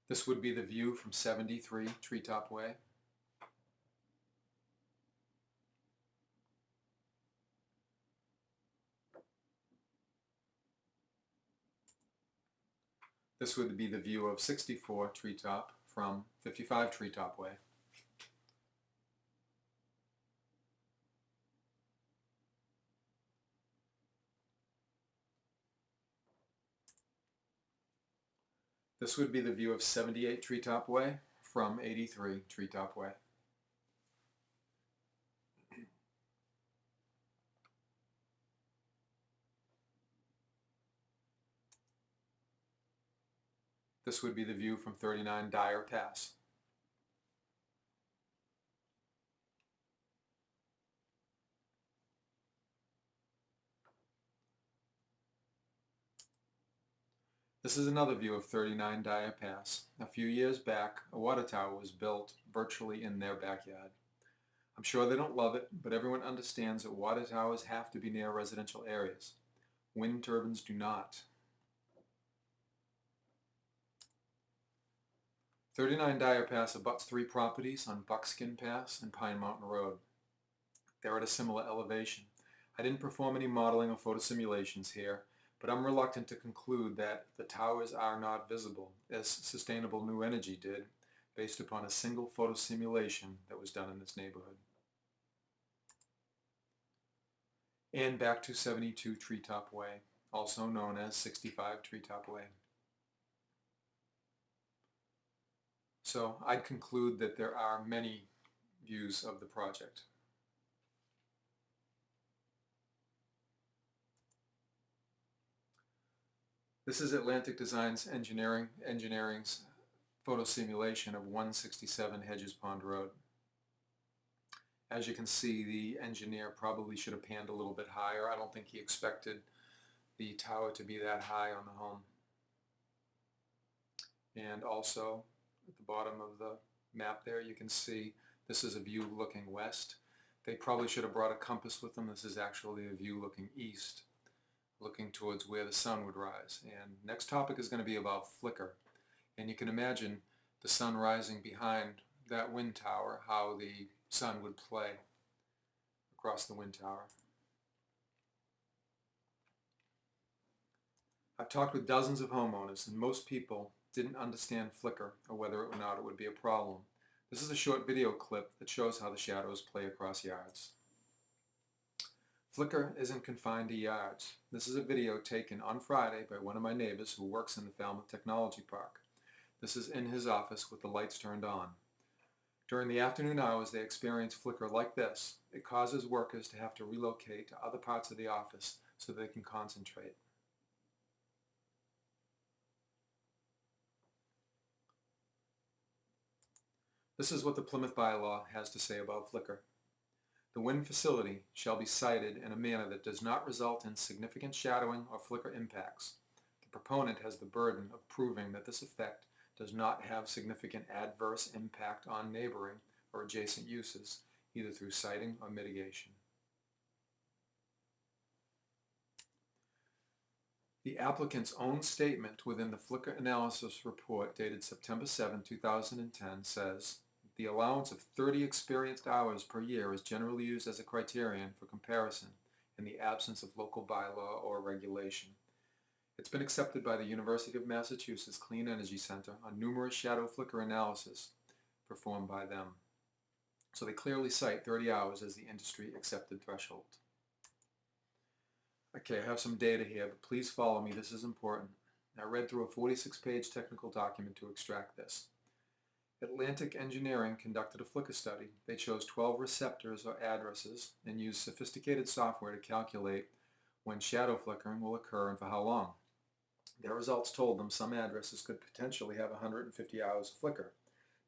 This would be the view from 73 Treetop Way. This would be the view of 64 Treetop from 55 Treetop Way. This would be the view of 78 Treetop Way from 83 Treetop Way. This would be the view from 39 Dyer Pass. This is another view of 39 Dyer Pass. A few years back, a water tower was built virtually in their backyard. I'm sure they don't love it, but everyone understands that water towers have to be near residential areas. Wind turbines do not. 39 Dyer Pass abuts 3 properties on Buckskin Pass and Pine Mountain Road. They're at a similar elevation. I didn't perform any modeling or photo simulations here, but I'm reluctant to conclude that the towers are not visible, as Sustainable New Energy did, based upon a single photo simulation that was done in this neighborhood. And back to 72 Treetop Way, also known as 65 Treetop Way. So I'd conclude that there are many views of the project. This is Atlantic Design's Engineering's photo simulation of 167 Hedges Pond Road. As you can see, the engineer probably should have panned a little bit higher. I don't think he expected the tower to be that high on the home. And also, at the bottom of the map there, you can see this is a view looking west. They probably should have brought a compass with them. This is actually a view looking east, looking towards where the sun would rise. And next topic is going to be about flicker. And you can imagine the sun rising behind that wind tower, how the sun would play across the wind tower. I've talked with dozens of homeowners, and most people didn't understand flicker or whether or not it would be a problem. This is a short video clip that shows how the shadows play across yards. Flicker isn't confined to yards. This is a video taken on Friday by one of my neighbors who works in the Falmouth Technology Park. This is in his office with the lights turned on. During the afternoon hours, they experience flicker like this. It causes workers to have to relocate to other parts of the office so they can concentrate. This is what the Plymouth bylaw has to say about flicker. The wind facility shall be sited in a manner that does not result in significant shadowing or flicker impacts. The proponent has the burden of proving that this effect does not have significant adverse impact on neighboring or adjacent uses, either through siting or mitigation. The applicant's own statement within the flicker analysis report dated September 7, 2010 says, the allowance of 30 experienced hours per year is generally used as a criterion for comparison in the absence of local bylaw or regulation. It's been accepted by the University of Massachusetts Clean Energy Center on numerous shadow flicker analysis performed by them. So they clearly cite 30 hours as the industry accepted threshold. Okay, I have some data here, but please follow me. This is important. I read through a 46-page technical document to extract this. Atlantic Engineering conducted a flicker study. They chose 12 receptors or addresses and used sophisticated software to calculate when shadow flickering will occur and for how long. Their results told them some addresses could potentially have 150 hours of flicker.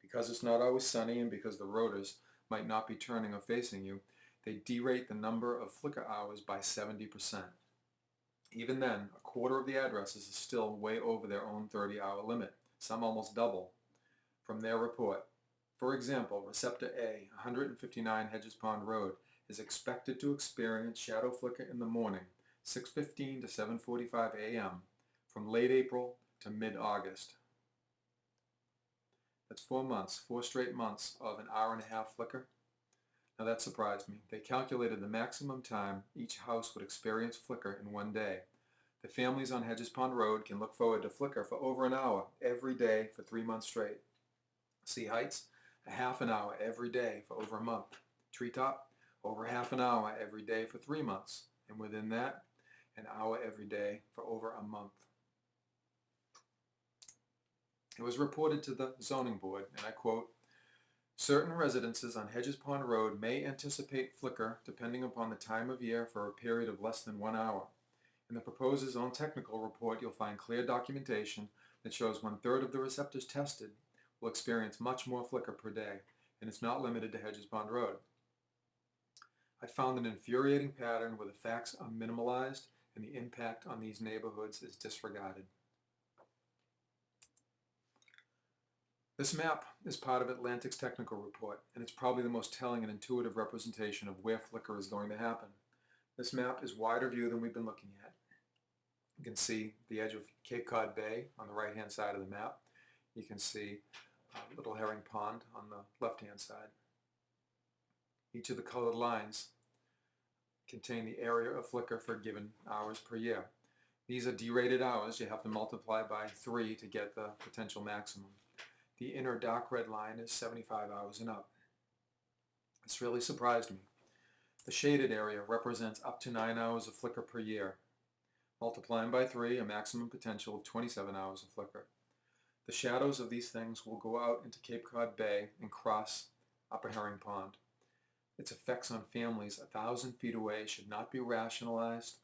Because it's not always sunny and because the rotors might not be turning or facing you, they derate the number of flicker hours by 70%. Even then, a quarter of the addresses is still way over their own 30-hour limit, some almost double, from their report. For example, Receptor A, 159 Hedges Pond Road, is expected to experience shadow flicker in the morning, 6:15 to 7:45 a.m., from late April to mid-August. That's 4 months, 4 straight months of an hour-and-a-half flicker. Now that surprised me. They calculated the maximum time each house would experience flicker in one day. The families on Hedges Pond Road can look forward to flicker for over an hour every day for 3 months straight. Sea Heights, a half an hour every day for over a month. Treetop, over half an hour every day for 3 months. And within that, an hour every day for over a month. It was reported to the zoning board, and I quote, "Certain residences on Hedges Pond Road may anticipate flicker depending upon the time of year for a period of less than 1 hour. In the proposer's own technical report, you'll find clear documentation that shows 1/3 of the receptors tested will experience much more flicker per day, and it's not limited to Hedges Pond Road. I found an infuriating pattern where the facts are minimalized and the impact on these neighborhoods is disregarded." This map is part of Atlantic's technical report, and it's probably the most telling and intuitive representation of where flicker is going to happen. This map is wider view than we've been looking at. You can see the edge of Cape Cod Bay on the right-hand side of the map. You can see Little Herring Pond on the left-hand side. Each of the colored lines contain the area of flicker for given hours per year. These are derated hours. You have to multiply by 3 to get the potential maximum. The inner dark red line is 75 hours and up. This really surprised me. The shaded area represents up to 9 hours of flicker per year. Multiplying by 3, a maximum potential of 27 hours of flicker. The shadows of these things will go out into Cape Cod Bay and cross Upper Herring Pond. Its effects on families 1,000 feet away should not be rationalized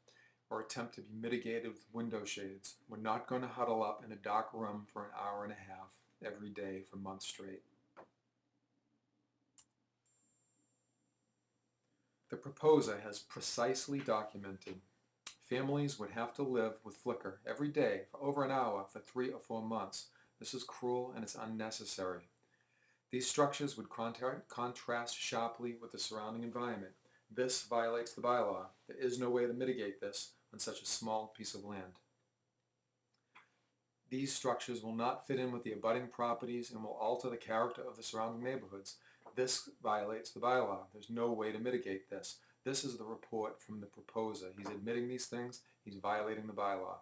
or attempt to be mitigated with window shades. We're not going to huddle up in a dark room for an hour and a half every day for months straight. The proposer has precisely documented families would have to live with flicker every day for over an hour for 3 or 4 months. This is cruel and it's unnecessary. These structures would contrast sharply with the surrounding environment. This violates the bylaw. There is no way to mitigate this on such a small piece of land. These structures will not fit in with the abutting properties and will alter the character of the surrounding neighborhoods. This violates the bylaw. There's no way to mitigate this. This is the report from the proposer. He's admitting these things. He's violating the bylaw.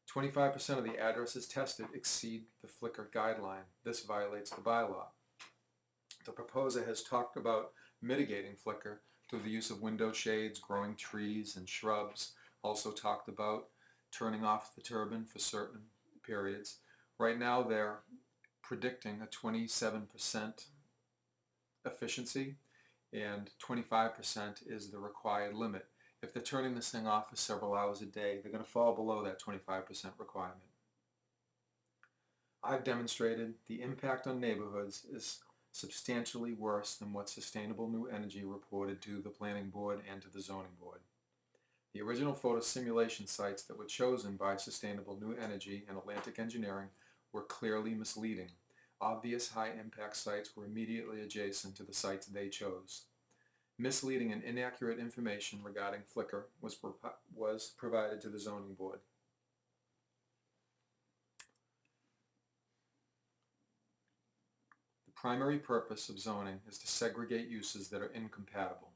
25% of the addresses tested exceed the flicker guideline. This violates the bylaw. The proposer has talked about mitigating flicker through the use of window shades, growing trees and shrubs. Also talked about turning off the turbine for certain periods. Right now they're predicting a 27% efficiency, and 25% is the required limit. If they're turning this thing off for several hours a day, they're going to fall below that 25% requirement. I've demonstrated the impact on neighborhoods is substantially worse than what Sustainable New Energy reported to the Planning Board and to the Zoning Board. The original photo simulation sites that were chosen by Sustainable New Energy and Atlantic Engineering were clearly misleading. Obvious high-impact sites were immediately adjacent to the sites they chose. Misleading and inaccurate information regarding flicker was provided to the Zoning Board. The primary purpose of zoning is to segregate uses that are incompatible.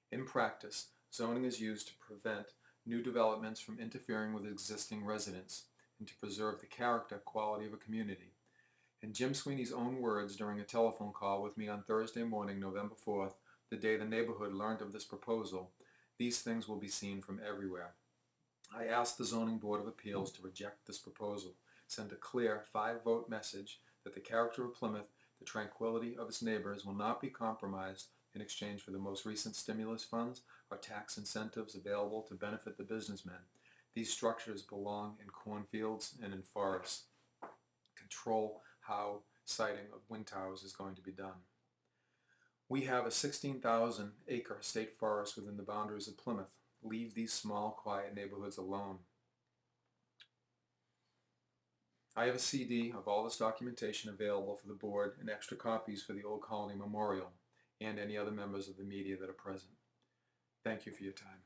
In practice, zoning is used to prevent new developments from interfering with existing residents and to preserve the character quality of a community. In Jim Sweeney's own words during a telephone call with me on Thursday morning, November 4th, the day the neighborhood learned of this proposal, these things will be seen from everywhere. I asked the Zoning Board of Appeals to reject this proposal, send a clear 5-vote message that the character of Plymouth, the tranquility of its neighbors will not be compromised in exchange for the most recent stimulus funds or tax incentives available to benefit the businessmen. These structures belong in cornfields and in forests. Control how siting of wind towers is going to be done. We have a 16,000-acre state forest within the boundaries of Plymouth. Leave these small, quiet neighborhoods alone. I have a CD of all this documentation available for the board and extra copies for the Old Colony Memorial and any other members of the media that are present. Thank you for your time.